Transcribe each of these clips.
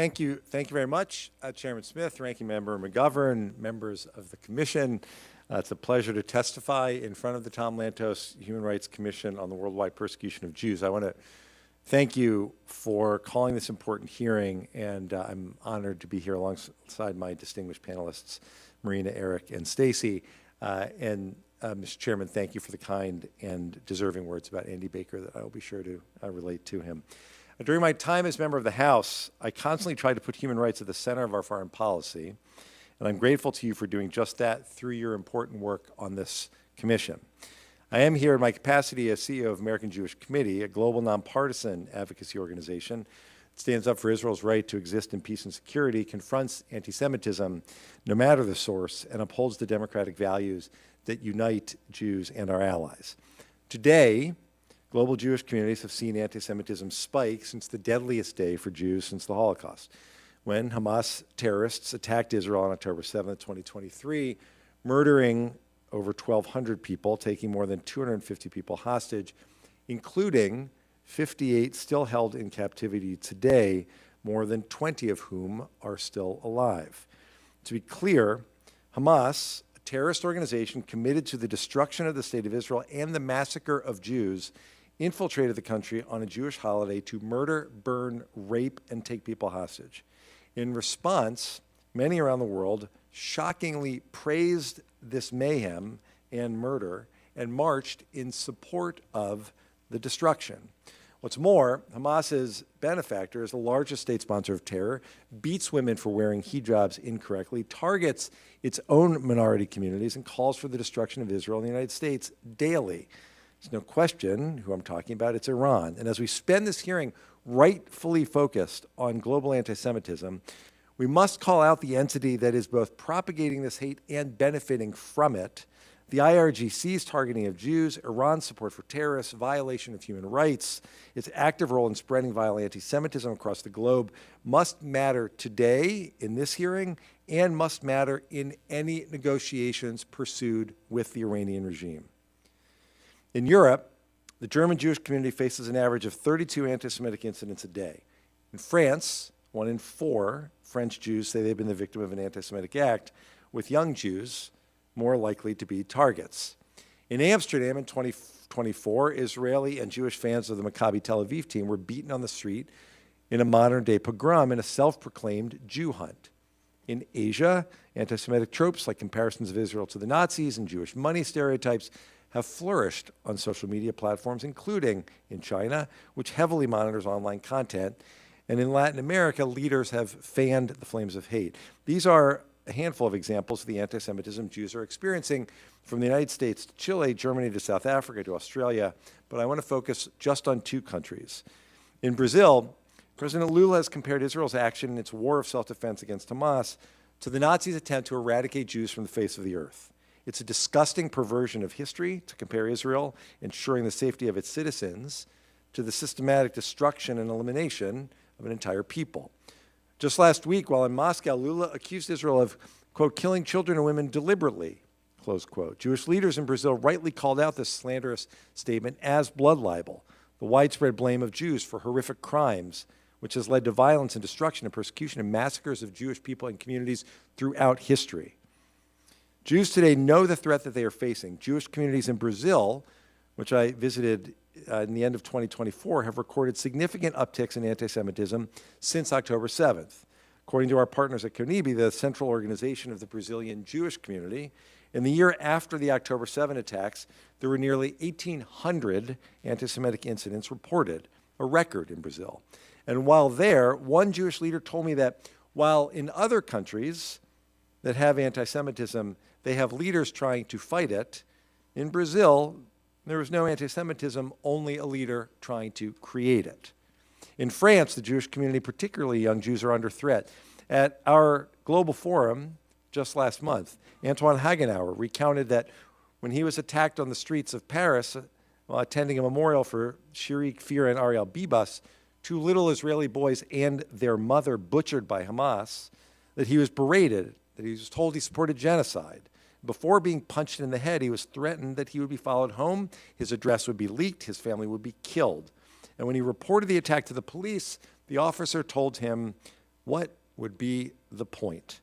Thank you very much, Chairman Smith, Ranking Member McGovern, members of the Commission. It's a pleasure to testify in front of the Tom Lantos Human Rights Commission on the worldwide persecution of Jews. I want to thank you for calling this important hearing, and I'm honored to be here alongside my distinguished panelists, Marina, Eric, and Stacy. Mr. Chairman, thank you for the kind and deserving words about Andy Baker that I will be sure to relate to him. During my time as member of the House, I constantly tried to put human rights at the center of our foreign policy, and I'm grateful to you for doing just that through your important work on this commission. I am here in my capacity as CEO of American Jewish Committee, a global nonpartisan advocacy organization that stands up for Israel's right to exist in peace and security, confronts anti-Semitism no matter the source, and upholds the democratic values that unite Jews and our allies. Today, global Jewish communities have seen anti-Semitism spike since the deadliest day for Jews since the Holocaust, when Hamas terrorists attacked Israel on October 7, 2023, murdering over 1,200 people, taking more than 250 people hostage, including 58 still held in captivity today, more than 20 of whom are still alive. To be clear, Hamas, a terrorist organization committed to the destruction of the State of Israel and the massacre of Jews, infiltrated the country on a Jewish holiday to murder, burn, rape, and take people hostage. In response, many around the world shockingly praised this mayhem and murder and marched in support of the destruction. What's more, Hamas's benefactor is the largest state sponsor of terror, beats women for wearing hijabs incorrectly, targets its own minority communities, and calls for the destruction of Israel and the United States daily. There's no question who I'm talking about, it's Iran. And as we spend this hearing rightfully focused on global anti-Semitism, we must call out the entity that is both propagating this hate and benefiting from it. The IRGC's targeting of Jews, Iran's support for terrorists, violation of human rights, its active role in spreading violent anti-Semitism across the globe must matter today in this hearing and must matter in any negotiations pursued with the Iranian regime. In Europe, the German Jewish community faces an average of 32 anti-Semitic incidents a day. In France, 1 in 4 French Jews say they've been the victim of an anti-Semitic act, with young Jews more likely to be targets. In Amsterdam in 2024, Israeli and Jewish fans of the Maccabi Tel Aviv team were beaten on the street in a modern-day pogrom in a self-proclaimed Jew hunt. In Asia, anti-Semitic tropes like comparisons of Israel to the Nazis and Jewish money stereotypes have flourished on social media platforms, including in China, which heavily monitors online content. And in Latin America, leaders have fanned the flames of hate. These are a handful of examples of the anti-Semitism Jews are experiencing from the United States to Chile, Germany to South Africa to Australia, but I want to focus just on 2 countries. In Brazil, President Lula has compared Israel's action in its war of self-defense against Hamas to the Nazis' attempt to eradicate Jews from the face of the earth. It's a disgusting perversion of history to compare Israel ensuring the safety of its citizens to the systematic destruction and elimination of an entire people. Just last week, while in Moscow, Lula accused Israel of, quote, killing children and women deliberately, close quote. Jewish leaders in Brazil rightly called out this slanderous statement as blood libel, the widespread blame of Jews for horrific crimes, which has led to violence and destruction and persecution and massacres of Jewish people and communities throughout history. Jews today know the threat that they are facing. Jewish communities in Brazil, which I visited in the end of 2024, have recorded significant upticks in anti-Semitism since October 7th. According to our partners at CONIBI, the central organization of the Brazilian Jewish community, in the year after the October 7 attacks, there were nearly 1,800 anti-Semitic incidents reported, a record in Brazil. And while there, one Jewish leader told me that while in other countries that have anti-Semitism, they have leaders trying to fight it, in Brazil, there was no anti-Semitism, only a leader trying to create it. In France, the Jewish community, particularly young Jews, are under threat. At our global forum just last month, Antoine Hagenauer recounted that when he was attacked on the streets of Paris while attending a memorial for Shirik Fir and Ariel Bibas, 2 little Israeli boys and their mother butchered by Hamas, that he was berated, that he was told he supported genocide. Before being punched in the head, he was threatened that he would be followed home, his address would be leaked, his family would be killed. And when he reported the attack to the police, the officer told him, What would be the point?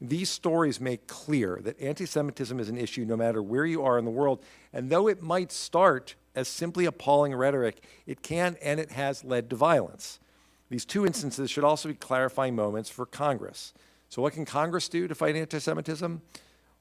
These stories make clear that anti-Semitism is an issue no matter where you are in the world, and though it might start as simply appalling rhetoric, it can and it has led to violence. These two instances should also be clarifying moments for Congress. So what can Congress do to fight anti-Semitism?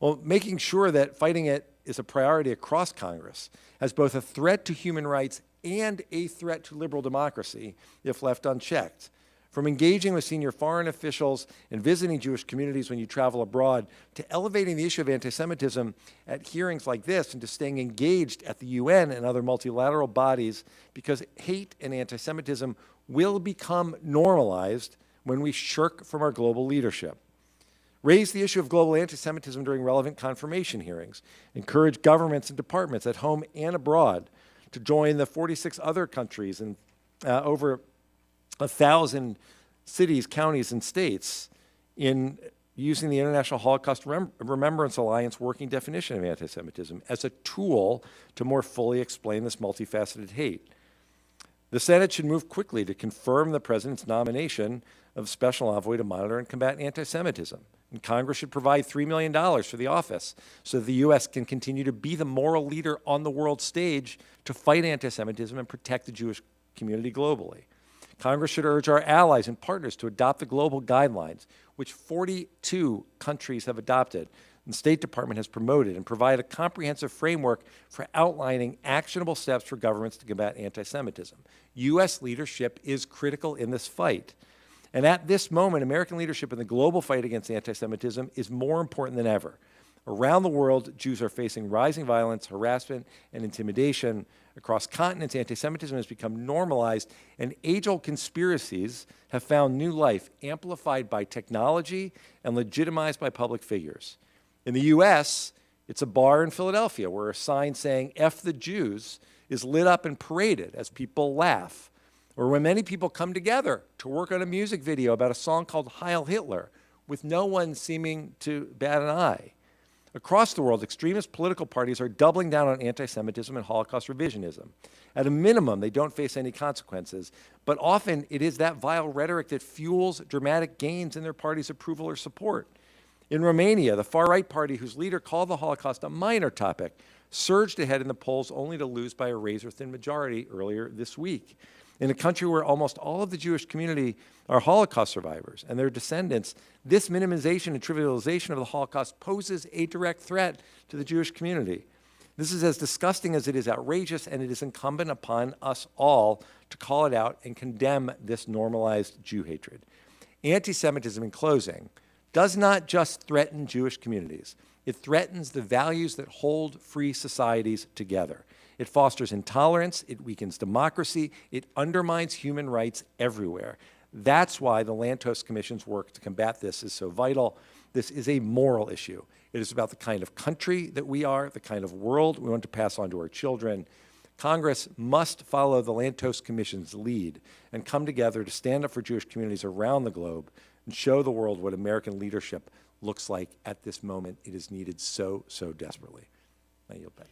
Well, making sure that fighting it is a priority across Congress as both a threat to human rights and a threat to liberal democracy if left unchecked. From engaging with senior foreign officials and visiting Jewish communities when you travel abroad, to elevating the issue of anti-Semitism at hearings like this, and to staying engaged at the UN and other multilateral bodies, because hate and anti-Semitism will become normalized when we shirk from our global leadership. Raise the issue of global anti-Semitism during relevant confirmation hearings. Encourage governments and departments at home and abroad to join the 46 other countries and over 1,000 cities, counties, and states in using the International Holocaust Remembrance Alliance working definition of anti-Semitism as a tool to more fully explain this multifaceted hate. The Senate should move quickly to confirm the President's nomination of Special Envoy to monitor and combat anti-Semitism. And Congress should provide $3 million for the office so that the U.S. can continue to be the moral leader on the world stage to fight anti-Semitism and protect the Jewish community globally. Congress should urge our allies and partners to adopt the global guidelines, which 42 countries have adopted, and the State Department has promoted, and provide a comprehensive framework for outlining actionable steps for governments to combat anti-Semitism. U.S. leadership is critical in this fight. And at this moment, American leadership in the global fight against anti-Semitism is more important than ever. Around the world, Jews are facing rising violence, harassment, and intimidation. Across continents, anti-Semitism has become normalized, and age-old conspiracies have found new life, amplified by technology and legitimized by public figures. In the U.S., it's a bar in Philadelphia where a sign saying "F the Jews" is lit up and paraded as people laugh. Or when many people come together to work on a music video about a song called Heil Hitler, with no one seeming to bat an eye. Across the world, extremist political parties are doubling down on anti-Semitism and Holocaust revisionism. At a minimum, they don't face any consequences, but often it is that vile rhetoric that fuels dramatic gains in their party's approval or support. In Romania, the far-right party, whose leader called the Holocaust a minor topic, surged ahead in the polls only to lose by a razor-thin majority earlier this week. In a country where almost all of the Jewish community are Holocaust survivors and their descendants, this minimization and trivialization of the Holocaust poses a direct threat to the Jewish community. This is as disgusting as it is outrageous, and it is incumbent upon us all to call it out and condemn this normalized Jew hatred. Anti-Semitism, in closing, does not just threaten Jewish communities. It threatens the values that hold free societies together. It fosters intolerance, it weakens democracy, it undermines human rights everywhere. That's why the Lantos Commission's work to combat this is so vital. This is a moral issue. It is about the kind of country that we are, the kind of world we want to pass on to our children. Congress must follow the Lantos Commission's lead and come together to stand up for Jewish communities around the globe and show the world what American leadership looks like at this moment. It is needed so, so desperately. I yield back.